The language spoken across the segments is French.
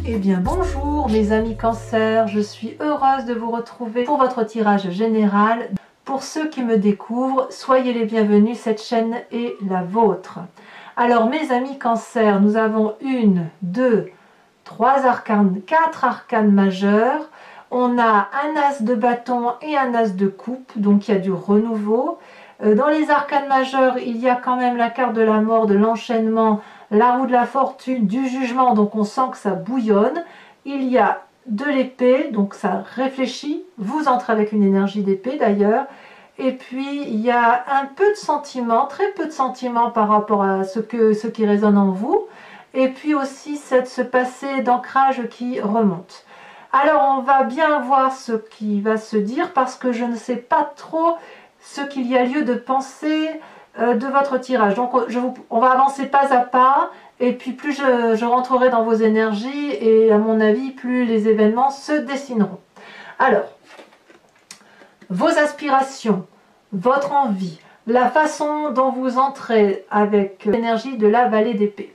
Eh bien bonjour mes amis Cancer, je suis heureuse de vous retrouver pour votre tirage général. Pour ceux qui me découvrent, soyez les bienvenus, cette chaîne est la vôtre. Alors mes amis Cancer, nous avons 1, 2, 3 arcanes, 4 arcanes majeurs. On a un as de bâton et un as de coupe, donc il y a du renouveau. Dans les arcanes majeurs, il y a quand même la carte de la mort, de l'enchaînement, la roue de la fortune, du jugement, donc on sent que ça bouillonne. Il y a de l'épée, donc ça réfléchit, vous entrez avec une énergie d'épée d'ailleurs. Et puis il y a un peu de sentiments, très peu de sentiments par rapport à ce qui résonne en vous. Et puis aussi ce passé d'ancrage qui remonte. Alors on va bien voir ce qui va se dire parce que je ne sais pas trop ce qu'il y a lieu de penser de votre tirage. Donc on va avancer pas à pas et puis plus je rentrerai dans vos énergies et à mon avis plus les événements se dessineront. Alors, vos aspirations, votre envie, la façon dont vous entrez avec l'énergie de la vallée d'épée.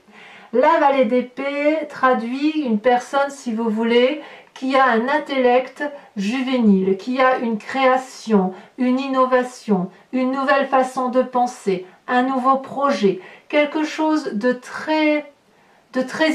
La vallée d'épée traduit une personne, si vous voulez, qui a un intellect juvénile, qui a une création, une innovation, une nouvelle façon de penser, un nouveau projet, quelque chose de très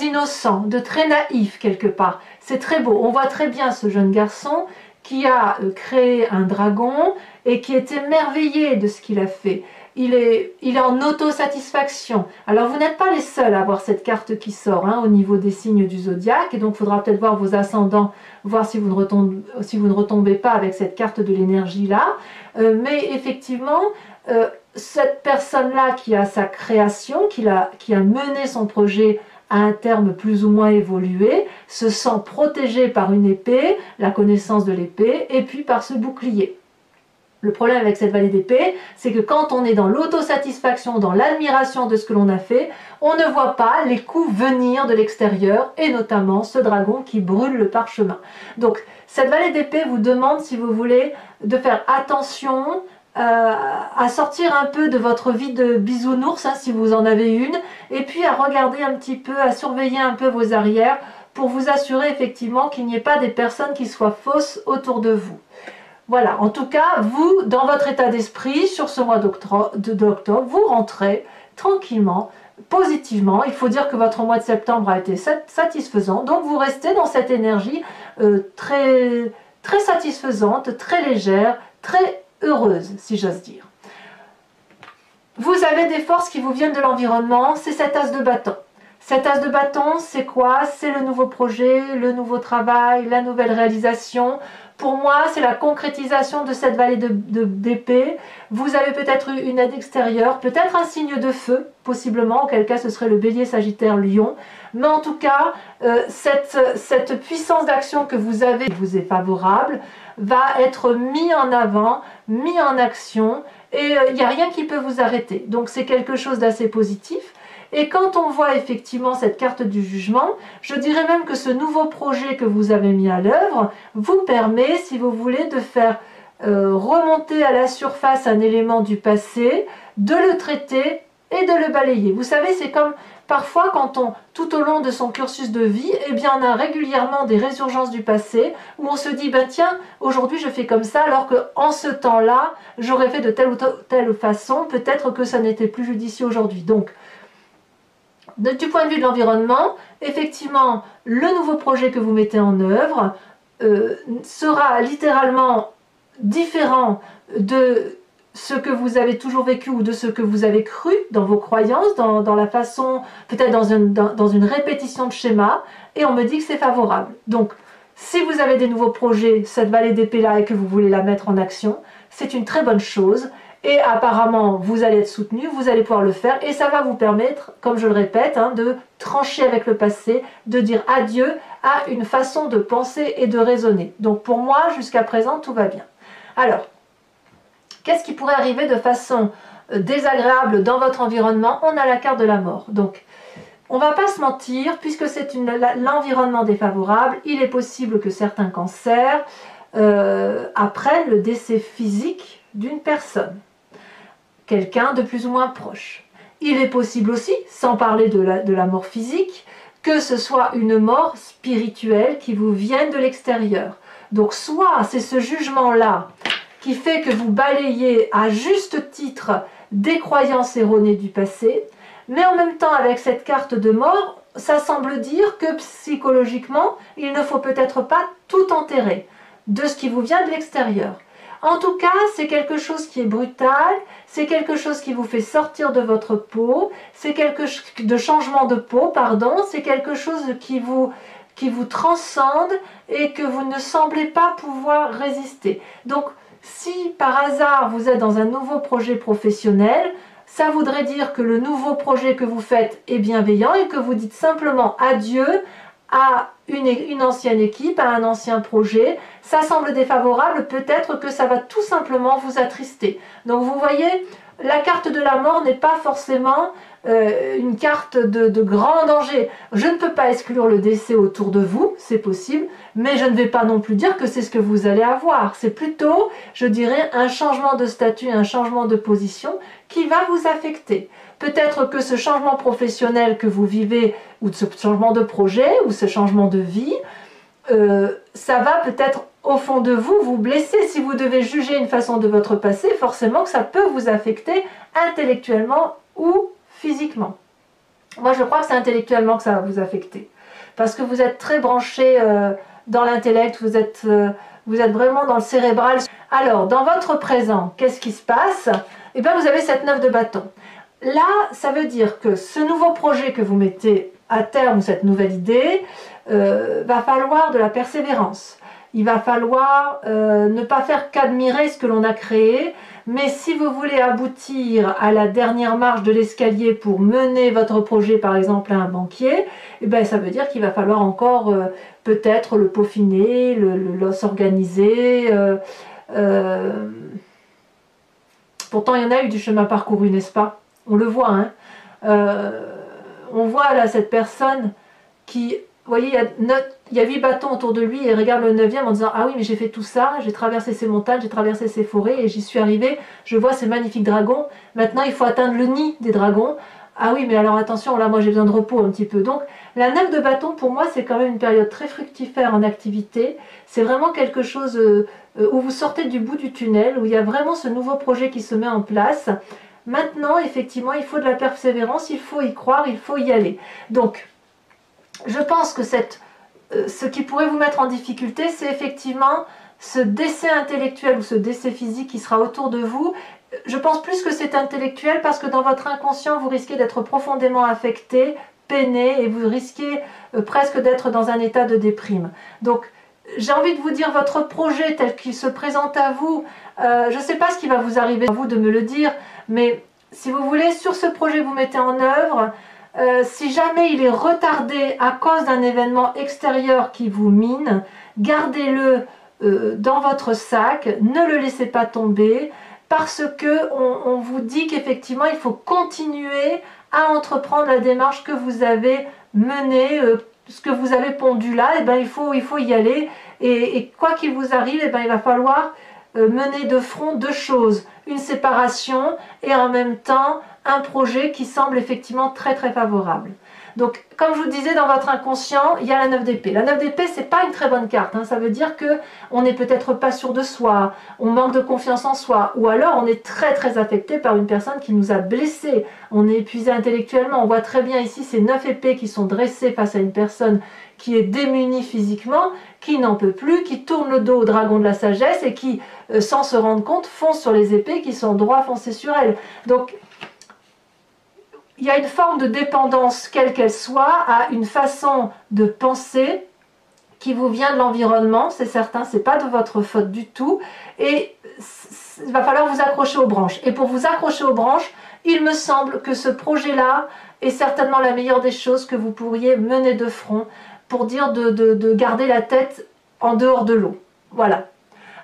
innocent, de très naïf quelque part. C'est très beau. On voit très bien ce jeune garçon qui a créé un dragon et qui est émerveillé de ce qu'il a fait. Il est en autosatisfaction. Alors vous n'êtes pas les seuls à avoir cette carte qui sort au niveau des signes du zodiaque, et donc il faudra peut-être voir vos ascendants, voir si vous ne retombez pas avec cette carte de l'énergie là. Mais effectivement, cette personne-là qui a sa création, qui a mené son projet à un terme plus ou moins évolué, se sent protégée par une épée, la connaissance de l'épée, et puis par ce bouclier. Le problème avec cette vallée d'épée, c'est que quand on est dans l'autosatisfaction, dans l'admiration de ce que l'on a fait, on ne voit pas les coups venir de l'extérieur, et notamment ce dragon qui brûle le parchemin. Donc cette vallée d'épée vous demande, si vous voulez, de faire attention à sortir un peu de votre vie de bisounours, si vous en avez une, et puis à regarder un petit peu, à surveiller un peu vos arrières, pour vous assurer effectivement qu'il n'y ait pas des personnes qui soient fausses autour de vous. Voilà, en tout cas, vous, dans votre état d'esprit, sur ce mois d'octobre, vous rentrez tranquillement, positivement. Il faut dire que votre mois de septembre a été satisfaisant, donc vous restez dans cette énergie très, très satisfaisante, très légère, très heureuse, si j'ose dire. Vous avez des forces qui vous viennent de l'environnement, c'est cet as de bâton. Cet as de bâton, c'est quoi? C'est le nouveau projet, le nouveau travail, la nouvelle réalisation. Pour moi, c'est la concrétisation de cette vallée d'épée. Vous avez peut-être eu une aide extérieure, peut-être un signe de feu, possiblement, auquel cas ce serait le bélier, sagittaire, lion. Mais en tout cas, cette puissance d'action que vous avez, qui vous est favorable, va être mise en avant, mise en action, et il n'y a rien qui peut vous arrêter. Donc c'est quelque chose d'assez positif. Et quand on voit effectivement cette carte du jugement, je dirais même que ce nouveau projet que vous avez mis à l'œuvre vous permet, si vous voulez, de faire remonter à la surface un élément du passé, de le traiter et de le balayer. Vous savez, c'est comme parfois quand tout au long de son cursus de vie, eh bien on a régulièrement des résurgences du passé où on se dit, ben tiens, aujourd'hui je fais comme ça, alors qu'en ce temps-là, j'aurais fait de telle ou telle façon, peut-être que ça n'était plus judicieux aujourd'hui. Donc, du point de vue de l'environnement, effectivement, le nouveau projet que vous mettez en œuvre sera littéralement différent de ce que vous avez toujours vécu ou de ce que vous avez cru dans vos croyances, dans la façon, peut-être dans une répétition de schéma, et on me dit que c'est favorable. Donc, si vous avez des nouveaux projets, cette vallée d'épée là, et que vous voulez la mettre en action, c'est une très bonne chose. Et apparemment, vous allez être soutenu, vous allez pouvoir le faire, et ça va vous permettre, comme je le répète, de trancher avec le passé, de dire adieu à une façon de penser et de raisonner. Donc pour moi, jusqu'à présent, tout va bien. Alors, qu'est-ce qui pourrait arriver de façon désagréable dans votre environnement? On a la carte de la mort. Donc, on ne va pas se mentir, puisque c'est l'environnement défavorable, il est possible que certains cancers apprennent le décès physique d'une personne. Quelqu'un de plus ou moins proche. Il est possible aussi, sans parler de la mort physique, que ce soit une mort spirituelle qui vous vienne de l'extérieur. Donc soit c'est ce jugement-là qui fait que vous balayez à juste titre des croyances erronées du passé, mais en même temps avec cette carte de mort, ça semble dire que psychologiquement, il ne faut peut-être pas tout enterrer de ce qui vous vient de l'extérieur. En tout cas, c'est quelque chose qui est brutal, c'est quelque chose qui vous fait sortir de votre peau, c'est quelque chose de changement de peau, pardon, c'est quelque chose qui vous transcende et que vous ne semblez pas pouvoir résister. Donc, si par hasard vous êtes dans un nouveau projet professionnel, ça voudrait dire que le nouveau projet que vous faites est bienveillant et que vous dites simplement adieu à une ancienne équipe, à un ancien projet. Ça semble défavorable, peut-être que ça va tout simplement vous attrister. Donc vous voyez, la carte de la mort n'est pas forcément une carte de grand danger. Je ne peux pas exclure le décès autour de vous, c'est possible, mais je ne vais pas non plus dire que c'est ce que vous allez avoir. C'est plutôt, je dirais, un changement de statut, un changement de position qui va vous affecter. Peut-être que ce changement professionnel que vous vivez, ou ce changement de projet, ou ce changement de vie, ça va peut-être au fond de vous vous blesser. Si vous devez juger une façon de votre passé, forcément que ça peut vous affecter intellectuellement ou physiquement. Moi je crois que c'est intellectuellement que ça va vous affecter. Parce que vous êtes très branché dans l'intellect, vous êtes vraiment dans le cérébral. Alors, dans votre présent, qu'est-ce qui se passe? Eh bien, vous avez cette 9 de bâton. Là, ça veut dire que ce nouveau projet que vous mettez à terme, cette nouvelle idée, va falloir de la persévérance. Il va falloir ne pas faire qu'admirer ce que l'on a créé, mais si vous voulez aboutir à la dernière marche de l'escalier pour mener votre projet, par exemple, à un banquier, eh ben, ça veut dire qu'il va falloir encore peut-être le peaufiner, s'organiser. Pourtant, il y en a eu du chemin parcouru, n'est-ce pas? On le voit, hein. On voit là cette personne qui, vous voyez, il y a 8 bâtons autour de lui et il regarde le 9e en disant « Ah oui, mais j'ai fait tout ça, j'ai traversé ces montagnes, j'ai traversé ces forêts et j'y suis arrivé, je vois ces magnifiques dragons, maintenant il faut atteindre le nid des dragons. Ah oui, mais alors attention, là moi j'ai besoin de repos un petit peu. » Donc la 9 de bâton, pour moi, c'est quand même une période très fructifère en activité. C'est vraiment quelque chose où vous sortez du bout du tunnel, où il y a vraiment ce nouveau projet qui se met en place. Maintenant, effectivement, il faut de la persévérance, il faut y croire, il faut y aller. Donc, je pense que ce qui pourrait vous mettre en difficulté, c'est effectivement ce décès intellectuel ou ce décès physique qui sera autour de vous. Je pense plus que c'est intellectuel parce que dans votre inconscient, vous risquez d'être profondément affecté, peiné, et vous risquez presque d'être dans un état de déprime. Donc, j'ai envie de vous dire, votre projet tel qu'il se présente à vous, je ne sais pas ce qui va vous arriver, à vous de me le dire, mais si vous voulez, sur ce projet que vous mettez en œuvre, si jamais il est retardé à cause d'un événement extérieur qui vous mine, gardez-le dans votre sac, ne le laissez pas tomber, parce que on vous dit qu'effectivement il faut continuer à entreprendre la démarche que vous avez menée, ce que vous avez pondu là, et ben il faut y aller, et quoi qu'il vous arrive, et ben il va falloir mener de front deux choses, une séparation et en même temps un projet qui semble effectivement très très favorable. Donc comme je vous disais, dans votre inconscient, il y a la 9 d'épée. La 9 d'épée, c'est pas une très bonne carte, hein. Ça veut dire que on n'est peut-être pas sûr de soi, on manque de confiance en soi, ou alors on est très très affecté par une personne qui nous a blessés, on est épuisé intellectuellement. On voit très bien ici ces 9 épées qui sont dressées face à une personne qui est démunie physiquement, qui n'en peut plus, qui tourne le dos au dragon de la sagesse et qui, sans se rendre compte, fonce sur les épées qui sont droit foncées sur elle. Donc il y a une forme de dépendance, quelle qu'elle soit, à une façon de penser qui vous vient de l'environnement, c'est certain, c'est pas de votre faute du tout, et il va falloir vous accrocher aux branches. Et pour vous accrocher aux branches, il me semble que ce projet-là est certainement la meilleure des choses que vous pourriez mener de front pour dire de garder la tête en dehors de l'eau. Voilà.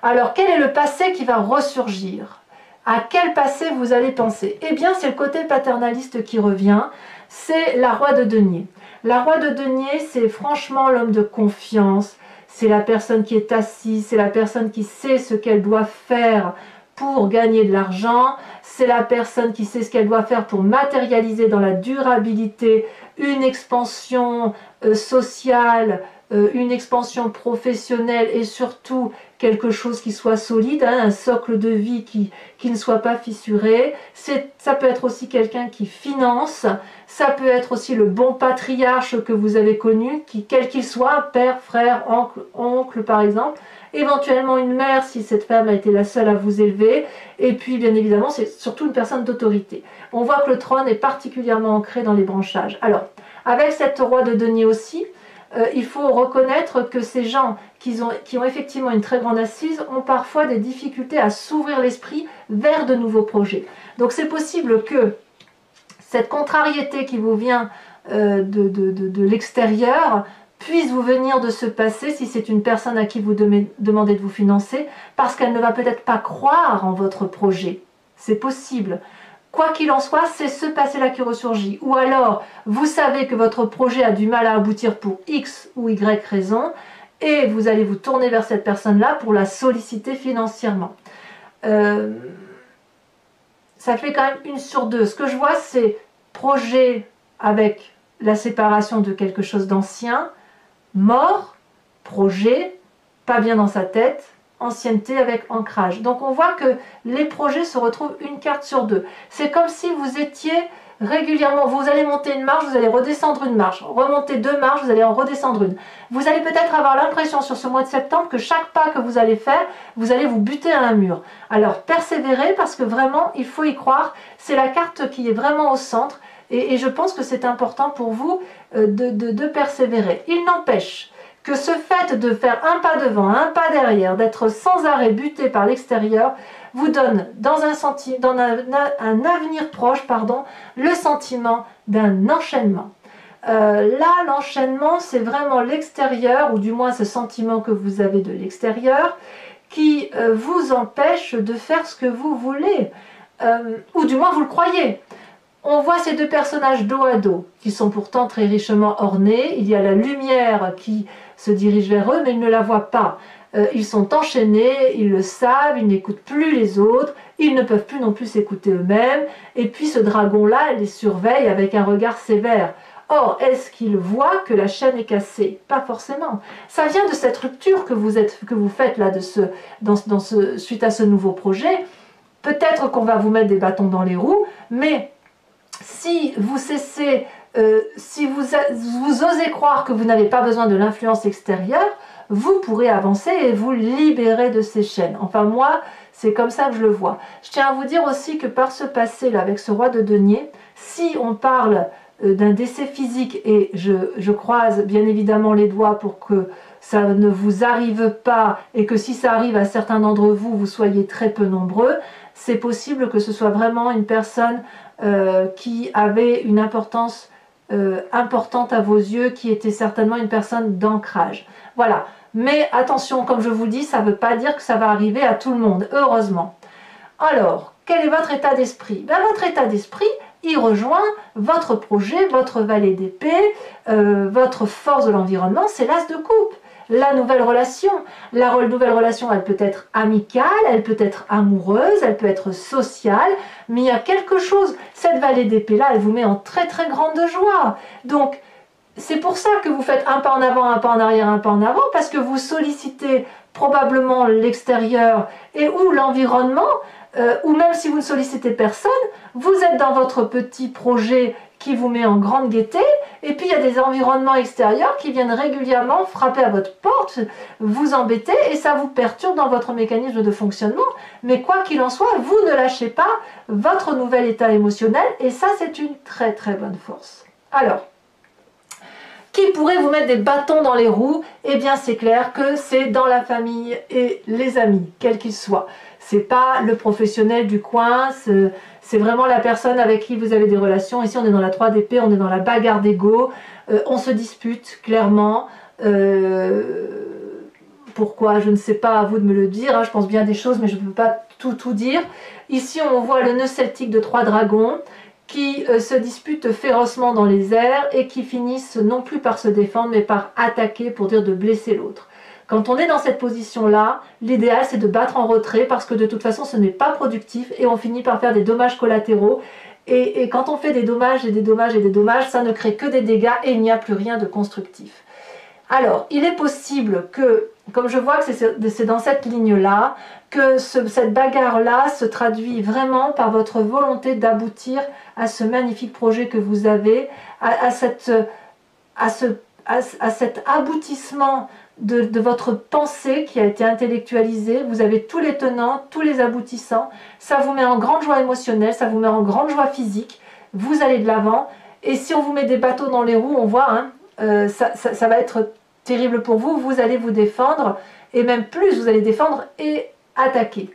Alors, quel est le passé qui va ressurgir ? À quel passé vous allez penser? Eh bien, c'est le côté paternaliste qui revient, c'est la roi de denier. La roi de denier, c'est franchement l'homme de confiance, c'est la personne qui est assise, c'est la personne qui sait ce qu'elle doit faire pour gagner de l'argent, c'est la personne qui sait ce qu'elle doit faire pour matérialiser dans la durabilité une expansion sociale, une expansion professionnelle et surtout quelque chose qui soit solide, hein, un socle de vie qui ne soit pas fissuré. Ça peut être aussi quelqu'un qui finance, ça peut être aussi le bon patriarche que vous avez connu, quel qu'il soit, père, frère, oncle par exemple, éventuellement une mère si cette femme a été la seule à vous élever, et puis bien évidemment c'est surtout une personne d'autorité. On voit que le trône est particulièrement ancré dans les branchages. Alors, avec cette roi de denier aussi, il faut reconnaître que ces gens qui ont effectivement une très grande assise ont parfois des difficultés à s'ouvrir l'esprit vers de nouveaux projets. Donc c'est possible que cette contrariété qui vous vient de l'extérieur puisse vous venir de ce passé si c'est une personne à qui vous demandez de vous financer parce qu'elle ne va peut-être pas croire en votre projet. C'est possible. Quoi qu'il en soit, c'est ce passé-là qui ressurgit. Ou alors, vous savez que votre projet a du mal à aboutir pour X ou Y raison, et vous allez vous tourner vers cette personne-là pour la solliciter financièrement. Ça fait quand même 1 sur 2. Ce que je vois, c'est projet avec la séparation de quelque chose d'ancien, mort, projet, pas bien dans sa tête, ancienneté avec ancrage. Donc on voit que les projets se retrouvent 1 carte sur 2. C'est comme si vous étiez régulièrement, vous allez monter une marche, vous allez redescendre une marche, remonter 2 marches, vous allez en redescendre une. Vous allez peut-être avoir l'impression sur ce mois de septembre que chaque pas que vous allez faire, vous allez vous buter à un mur. Alors persévérez parce que vraiment il faut y croire, c'est la carte qui est vraiment au centre et je pense que c'est important pour vous de persévérer. Il n'empêche que ce fait de faire un pas devant, un pas derrière, d'être sans arrêt buté par l'extérieur, vous donne dans un avenir proche, le sentiment d'un enchaînement. Là, l'enchaînement, c'est vraiment l'extérieur, ou du moins ce sentiment que vous avez de l'extérieur, qui vous empêche de faire ce que vous voulez, ou du moins vous le croyez. On voit ces 2 personnages dos à dos, qui sont pourtant très richement ornés. Il y a la lumière qui se dirige vers eux, mais ils ne la voient pas. Ils sont enchaînés, ils le savent, ils n'écoutent plus les autres, ils ne peuvent plus non plus s'écouter eux-mêmes. Et puis ce dragon-là les surveille avec un regard sévère. Or, est-ce qu'il voit que la chaîne est cassée? Pas forcément. Ça vient de cette rupture que vous faites là, suite à ce nouveau projet. Peut-être qu'on va vous mettre des bâtons dans les roues, mais si vous cessez, si vous osez croire que vous n'avez pas besoin de l'influence extérieure, vous pourrez avancer et vous libérer de ces chaînes. Enfin moi, c'est comme ça que je le vois. Je tiens à vous dire aussi que par ce passé-là, avec ce roi de denier, si on parle d'un décès physique, et je croise bien évidemment les doigts pour que ça ne vous arrive pas, et que si ça arrive à certains d'entre vous, vous soyez très peu nombreux, c'est possible que ce soit vraiment une personne qui avait une importance importante à vos yeux, qui était certainement une personne d'ancrage. Voilà. Mais attention, comme je vous dis, ça ne veut pas dire que ça va arriver à tout le monde, heureusement. Alors, quel est votre état d'esprit? Votre état d'esprit, il rejoint votre projet, votre valet d'épée, votre force de l'environnement, c'est l'as de coupe. La nouvelle relation. La nouvelle relation, elle peut être amicale, elle peut être amoureuse, elle peut être sociale, mais il y a quelque chose. Cette vallée d'épée-là, elle vous met en très très grande joie. Donc, c'est pour ça que vous faites un pas en avant, un pas en arrière, un pas en avant, parce que vous sollicitez probablement l'extérieur et ou l'environnement, ou même si vous ne sollicitez personne, vous êtes dans votre petit projet qui vous met en grande gaieté, et puis il y a des environnements extérieurs qui viennent régulièrement frapper à votre porte, vous embêter, et ça vous perturbe dans votre mécanisme de fonctionnement. Mais quoi qu'il en soit, vous ne lâchez pas votre nouvel état émotionnel, et ça c'est une très très bonne force. Alors, qui pourrait vous mettre des bâtons dans les roues? Eh bien c'est clair que c'est dans la famille et les amis, quels qu'ils soient. C'est pas le professionnel du coin, c'est vraiment la personne avec qui vous avez des relations. Ici on est dans la 3 d'épée, on est dans la bagarre d'ego, on se dispute clairement. Pourquoi? Je ne sais pas, à vous de me le dire, hein. Je pense bien des choses mais je ne peux pas tout dire. Ici on voit le nœud celtique de 3 dragons qui se disputent férocement dans les airs et qui finissent non plus par se défendre mais par attaquer pour dire de blesser l'autre. Quand on est dans cette position-là, l'idéal c'est de battre en retrait parce que de toute façon ce n'est pas productif et on finit par faire des dommages collatéraux. Et quand on fait des dommages et des dommages et des dommages, ça ne crée que des dégâts et il n'y a plus rien de constructif. Alors, il est possible que, comme je vois que c'est dans cette ligne-là, que cette bagarre-là se traduit vraiment par votre volonté d'aboutir à ce magnifique projet que vous avez, à cet aboutissement de votre pensée qui a été intellectualisée. Vous avez tous les tenants, tous les aboutissants. Ça vous met en grande joie émotionnelle, ça vous met en grande joie physique. Vous allez de l'avant. Et si on vous met des bateaux dans les roues, on voit, hein, ça va être terrible pour vous. Vous allez vous défendre, et même plus, vous allez défendre et attaquer.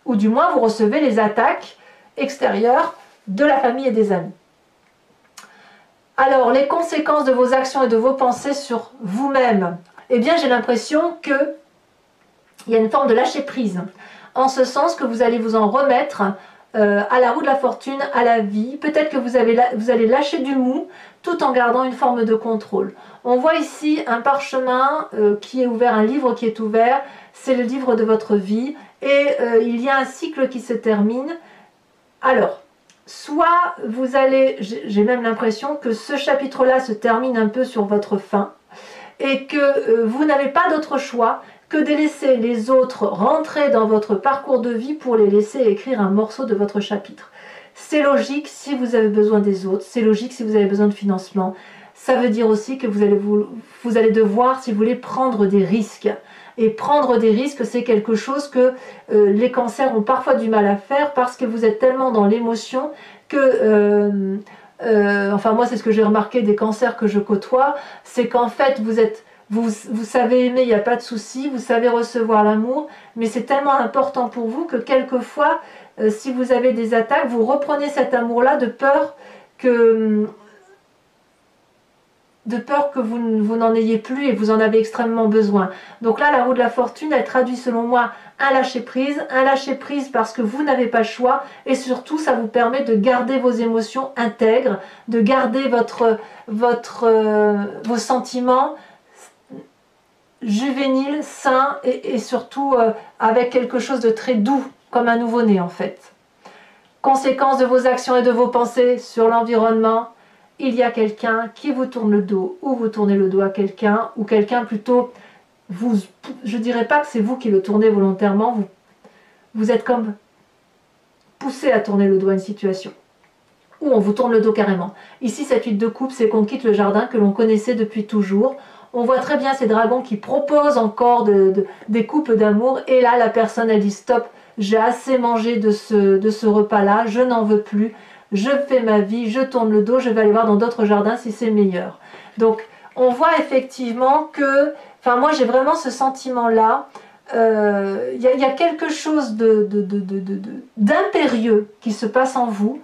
Ou du moins, vous recevez les attaques extérieures de la famille et des amis. Alors, les conséquences de vos actions et de vos pensées sur vous-même. Eh bien, j'ai l'impression qu'il y a une forme de lâcher prise. En ce sens que vous allez vous en remettre à la roue de la fortune, à la vie. Peut-être que vous allez lâcher du mou tout en gardant une forme de contrôle. On voit ici un parchemin qui est ouvert, un livre qui est ouvert. C'est le livre de votre vie. Et il y a un cycle qui se termine. Alors, soit vous allez, j'ai même l'impression que ce chapitre-là se termine un peu sur votre fin et que vous n'avez pas d'autre choix que de laisser les autres rentrer dans votre parcours de vie pour les laisser écrire un morceau de votre chapitre. C'est logique si vous avez besoin des autres, c'est logique si vous avez besoin de financement. Ça veut dire aussi que vous allez devoir, si vous voulez, prendre des risques. Et prendre des risques, c'est quelque chose que les cancers ont parfois du mal à faire parce que vous êtes tellement dans l'émotion que... enfin moi c'est ce que j'ai remarqué des cancers que je côtoie, c'est qu'en fait vous savez aimer, il n'y a pas de souci, vous savez recevoir l'amour, mais c'est tellement important pour vous que quelquefois si vous avez des attaques, vous reprenez cet amour-là de peur que vous n'en ayez plus et vous en avez extrêmement besoin. Donc là, la roue de la fortune, elle traduit selon moi un lâcher-prise parce que vous n'avez pas le choix et surtout, ça vous permet de garder vos émotions intègres, de garder vos sentiments juvéniles, sains et surtout avec quelque chose de très doux, comme un nouveau-né en fait. Conséquence de vos actions et de vos pensées sur l'environnement. Il y a quelqu'un qui vous tourne le dos, ou vous tournez le dos à quelqu'un, ou quelqu'un plutôt, je ne dirais pas que c'est vous qui le tournez volontairement, vous êtes comme poussé à tourner le dos à une situation, ou on vous tourne le dos carrément. Ici, cette huile de coupe, c'est qu'on quitte le jardin que l'on connaissait depuis toujours. On voit très bien ces dragons qui proposent encore des coupes d'amour, et là, la personne, elle dit stop, j'ai assez mangé de ce repas-là, je n'en veux plus. Je fais ma vie, je tourne le dos, je vais aller voir dans d'autres jardins si c'est meilleur. Donc, on voit effectivement que, enfin moi j'ai vraiment ce sentiment-là, il y a quelque chose d'impérieux qui se passe en vous.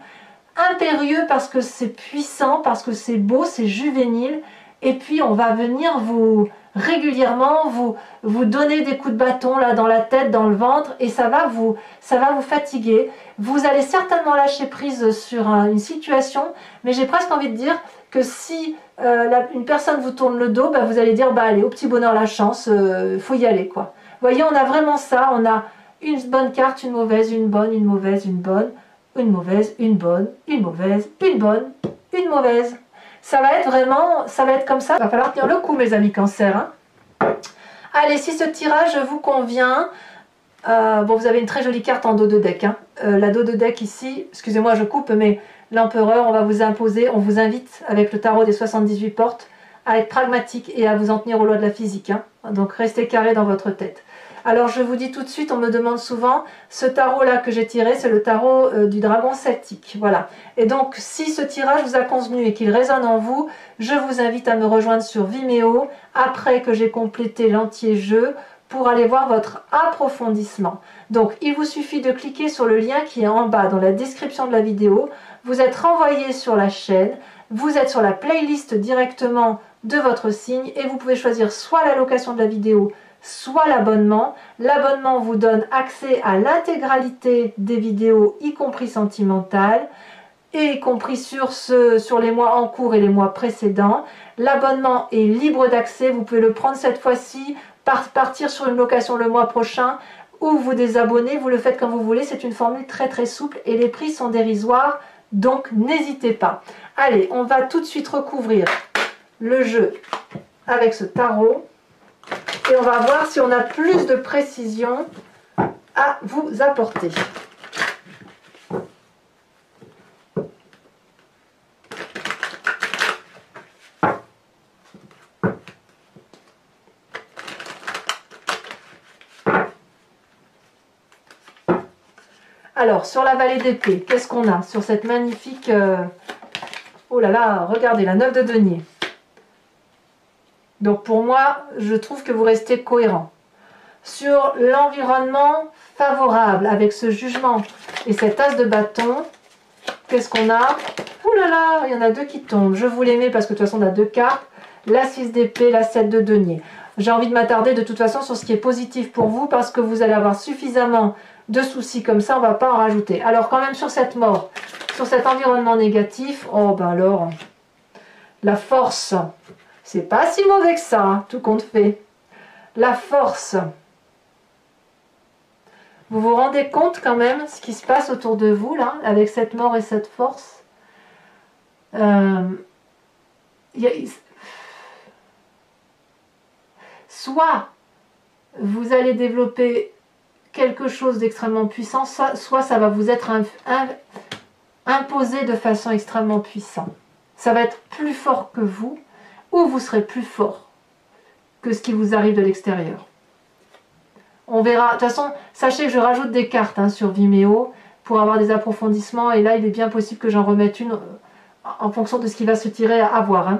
Impérieux parce que c'est puissant, parce que c'est beau, c'est juvénile, et puis on va venir régulièrement vous donner des coups de bâton là dans la tête, dans le ventre, et ça va vous fatiguer. Vous allez certainement lâcher prise sur une situation, mais j'ai presque envie de dire que si une personne vous tourne le dos, bah, vous allez dire bah allez, au petit bonheur la chance, faut y aller quoi. Vous voyez, on a vraiment ça, on a une bonne carte, une mauvaise, une bonne, une mauvaise, une bonne, une mauvaise, une bonne, une mauvaise, une bonne, une mauvaise. Ça va être comme ça. Il va falloir tenir le coup, mes amis cancer. Hein. Allez, si ce tirage vous convient, bon, vous avez une très jolie carte en dos de deck. Hein. La dos de deck ici, excusez-moi, je coupe, mais l'empereur, on va vous imposer, on vous invite avec le tarot des 78 portes à être pragmatique et à vous en tenir aux lois de la physique. Hein. Donc, restez carré dans votre tête. Alors, je vous dis tout de suite, on me demande souvent, ce tarot-là que j'ai tiré, c'est le tarot du dragon celtique. Voilà. Et donc, si ce tirage vous a convenu et qu'il résonne en vous, je vous invite à me rejoindre sur Vimeo, après que j'ai complété l'entier jeu, pour aller voir votre approfondissement. Donc, il vous suffit de cliquer sur le lien qui est en bas dans la description de la vidéo. Vous êtes renvoyé sur la chaîne, vous êtes sur la playlist directement de votre signe et vous pouvez choisir soit la location de la vidéo, soit l'abonnement. L'abonnement vous donne accès à l'intégralité des vidéos, y compris sentimentales, et y compris sur les mois en cours et les mois précédents. L'abonnement est libre d'accès, vous pouvez le prendre cette fois-ci partir sur une location le mois prochain ou vous désabonner, vous le faites comme vous voulez. C'est une formule très très souple et les prix sont dérisoires, donc n'hésitez pas. Allez, on va tout de suite recouvrir le jeu avec ce tarot et on va voir si on a plus de précision à vous apporter. Alors, sur la vallée d'épée, qu'est-ce qu'on a sur cette magnifique... Oh là là, regardez, la 9 de denier. Donc pour moi, je trouve que vous restez cohérent. Sur l'environnement favorable, avec ce jugement et cet as de bâton, qu'est-ce qu'on a? Oh là là, il y en a deux qui tombent. Je vous les mets parce que de toute façon, on a deux cartes. La 6 d'épée, la 7 de denier. J'ai envie de m'attarder de toute façon sur ce qui est positif pour vous parce que vous allez avoir suffisamment de soucis comme ça, on ne va pas en rajouter. Alors quand même sur cette mort, sur cet environnement négatif, oh ben alors, la force, c'est pas si mauvais que ça, hein, tout compte fait. La force, vous vous rendez compte quand même ce qui se passe autour de vous là, avec cette mort et cette force soit vous allez développer quelque chose d'extrêmement puissant, soit ça va vous être imposé de façon extrêmement puissante. Ça va être plus fort que vous, ou vous serez plus fort que ce qui vous arrive de l'extérieur. On verra. De toute façon, sachez que je rajoute des cartes hein, sur Vimeo pour avoir des approfondissements, et là, il est bien possible que j'en remette une en fonction de ce qui va se tirer à voir. Hein.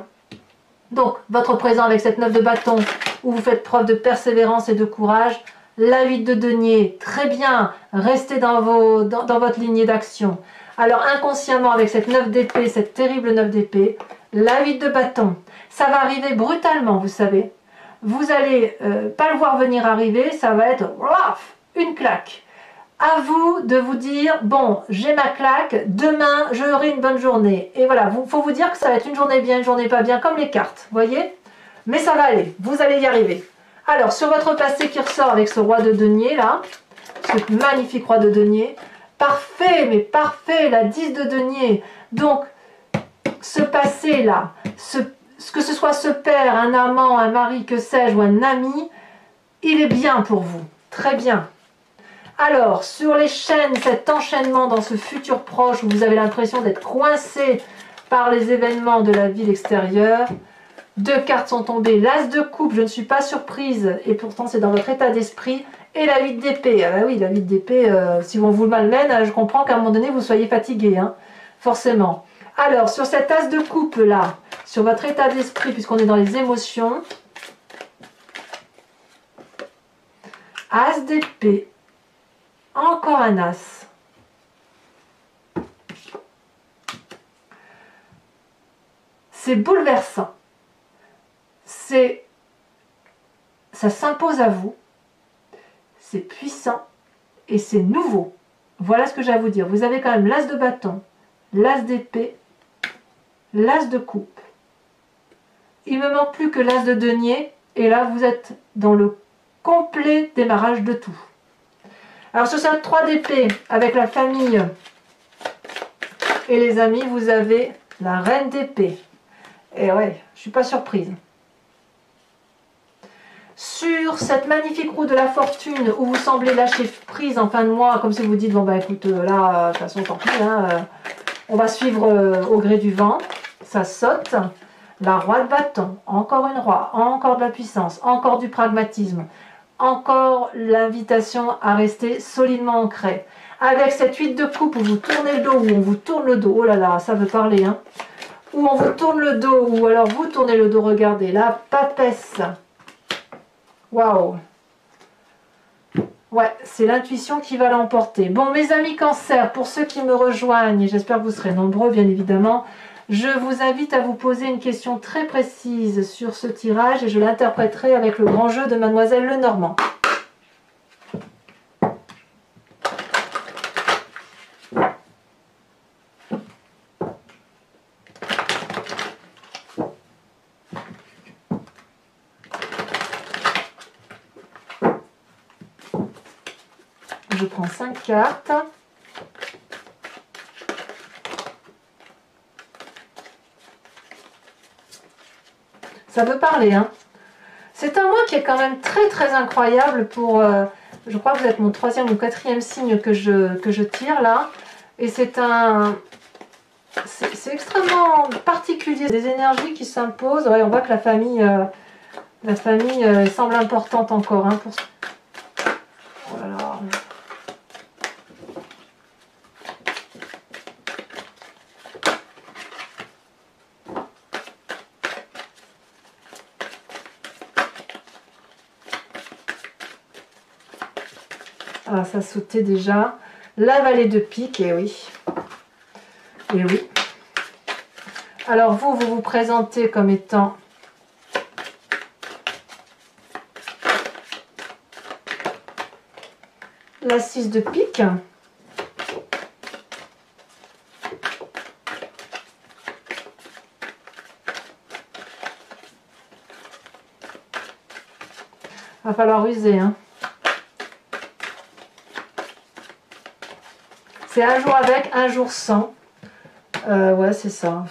Donc, votre présent avec cette 9 de bâton, où vous faites preuve de persévérance et de courage. La 8 de denier, très bien, restez dans votre lignée d'action. Alors inconsciemment, avec cette 9 d'épée, cette terrible 9 d'épée, la 8 de bâton, ça va arriver brutalement, vous savez. Vous n'allez pas le voir venir arriver, ça va être une claque. À vous de vous dire, bon, j'ai ma claque, demain, j'aurai une bonne journée. Et voilà, il faut vous dire que ça va être une journée bien, une journée pas bien, comme les cartes, voyez? Mais ça va aller, vous allez y arriver. Alors, sur votre passé qui ressort avec ce roi de denier, là, ce magnifique roi de denier, parfait, mais parfait, la 10 de denier. Donc, ce passé-là, que ce soit ce père, un amant, un mari, que sais-je, ou un ami, il est bien pour vous, très bien. Alors, sur les chaînes, cet enchaînement dans ce futur proche où vous avez l'impression d'être coincé par les événements de la vie extérieure, deux cartes sont tombées, l'as de coupe, je ne suis pas surprise, et pourtant c'est dans votre état d'esprit, et la 8 d'épée. Ah bah oui, la 8 d'épée, si on vous le malmène, je comprends qu'à un moment donné vous soyez fatigué, hein, forcément. Alors, sur cet as de coupe là, sur votre état d'esprit, puisqu'on est dans les émotions, as d'épée, encore un as. C'est bouleversant. Ça s'impose à vous, c'est puissant et c'est nouveau. Voilà ce que j'ai à vous dire. Vous avez quand même l'as de bâton, l'as d'épée, l'as de coupe. Il me manque plus que l'as de denier et là vous êtes dans le complet démarrage de tout. Alors sur cette 3 d'épée avec la famille et les amis, vous avez la reine d'épée. Et ouais, je suis pas surprise. Sur cette magnifique roue de la fortune où vous semblez lâcher prise en fin de mois, comme si vous dites, bon bah écoute, là, de toute façon, tant pis, hein, on va suivre au gré du vent, ça saute. La roi de bâton, encore une roi, encore de la puissance, encore du pragmatisme, encore l'invitation à rester solidement ancré. Avec cette 8 de coupe où vous tournez le dos, où on vous tourne le dos, oh là là, ça veut parler, hein, où on vous tourne le dos, ou alors vous tournez le dos, regardez, la papesse. Waouh! Ouais, c'est l'intuition qui va l'emporter. Bon, mes amis cancer, pour ceux qui me rejoignent, et j'espère que vous serez nombreux, bien évidemment, je vous invite à vous poser une question très précise sur ce tirage et je l'interpréterai avec le grand jeu de Mademoiselle Lenormand. Je prends 5 cartes. Ça veut parler, hein. C'est un mois qui est quand même très très incroyable pour... je crois que vous êtes mon 3e ou 4e signe que je tire là. Et c'est extrêmement particulier. Des énergies qui s'imposent. Ouais, on voit que la famille semble importante encore. Hein, pour... Voilà. Ah, ça sautait déjà. La vallée de pique, et oui. Et oui. Alors vous vous présentez comme étant la 6 de pique. Va falloir user, hein. C'est un jour avec, un jour sans. Ouais, c'est ça.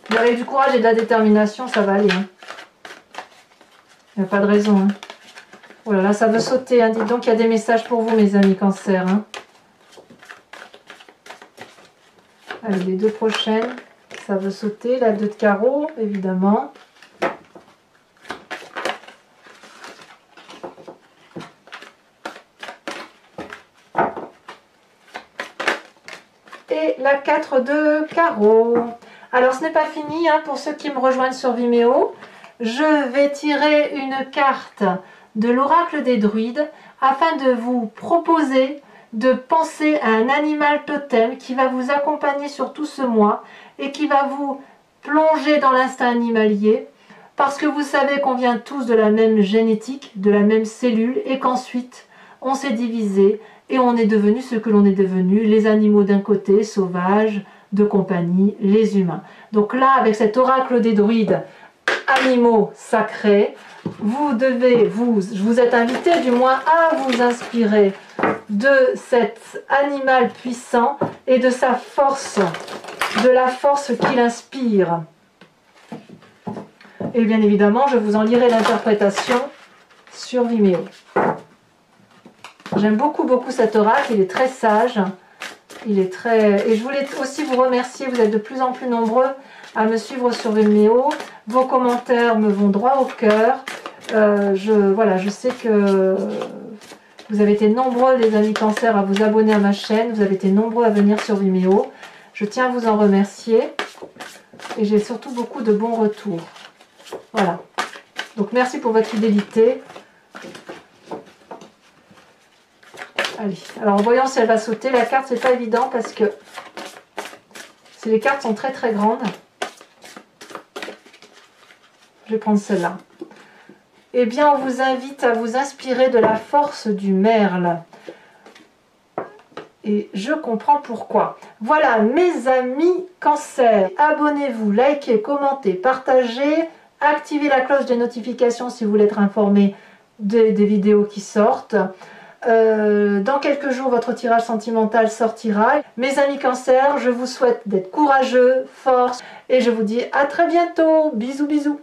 Mais avec du courage et de la détermination, ça va aller. Hein. Il n'y a pas de raison. Hein. Oh là là, ça veut sauter. Hein. Dites donc, il y a des messages pour vous, mes amis Cancer. Hein. Allez, les 2 prochaines. Ça veut sauter. La 2 de carreau, évidemment. Et la 4 de carreau. Alors ce n'est pas fini, hein, pour ceux qui me rejoignent sur Vimeo. Je vais tirer une carte de l'oracle des druides afin de vous proposer de penser à un animal totem qui va vous accompagner sur tout ce mois et qui va vous plonger dans l'instinct animalier parce que vous savez qu'on vient tous de la même génétique, de la même cellule et qu'ensuite on s'est divisé et on est devenu ce que l'on est devenu, les animaux d'un côté, sauvages, de compagnie, les humains. Donc là, avec cet oracle des druides, animaux sacrés, je vous êtes invité du moins à vous inspirer de cet animal puissant et de sa force, de la force qu'il inspire. Et bien évidemment, je vous en lirai l'interprétation sur Vimeo. J'aime beaucoup cet oracle, il est très sage, il est très... Et je voulais aussi vous remercier, vous êtes de plus en plus nombreux à me suivre sur Vimeo, vos commentaires me vont droit au cœur, voilà, je sais que vous avez été nombreux les amis Cancer à vous abonner à ma chaîne, vous avez été nombreux à venir sur Vimeo, je tiens à vous en remercier et j'ai surtout beaucoup de bons retours. Voilà, donc merci pour votre fidélité. Allez, alors voyons si elle va sauter. La carte, c'est pas évident parce que les cartes sont très très grandes. Je vais prendre celle-là. Eh bien, on vous invite à vous inspirer de la force du merle. Et je comprends pourquoi. Voilà, mes amis Cancer. Abonnez-vous, likez, commentez, partagez. Activez la cloche des notifications si vous voulez être informé des vidéos qui sortent. Dans quelques jours, votre tirage sentimental sortira. Mes amis Cancer, je vous souhaite d'être courageux, force, et je vous dis à très bientôt. Bisous, bisous.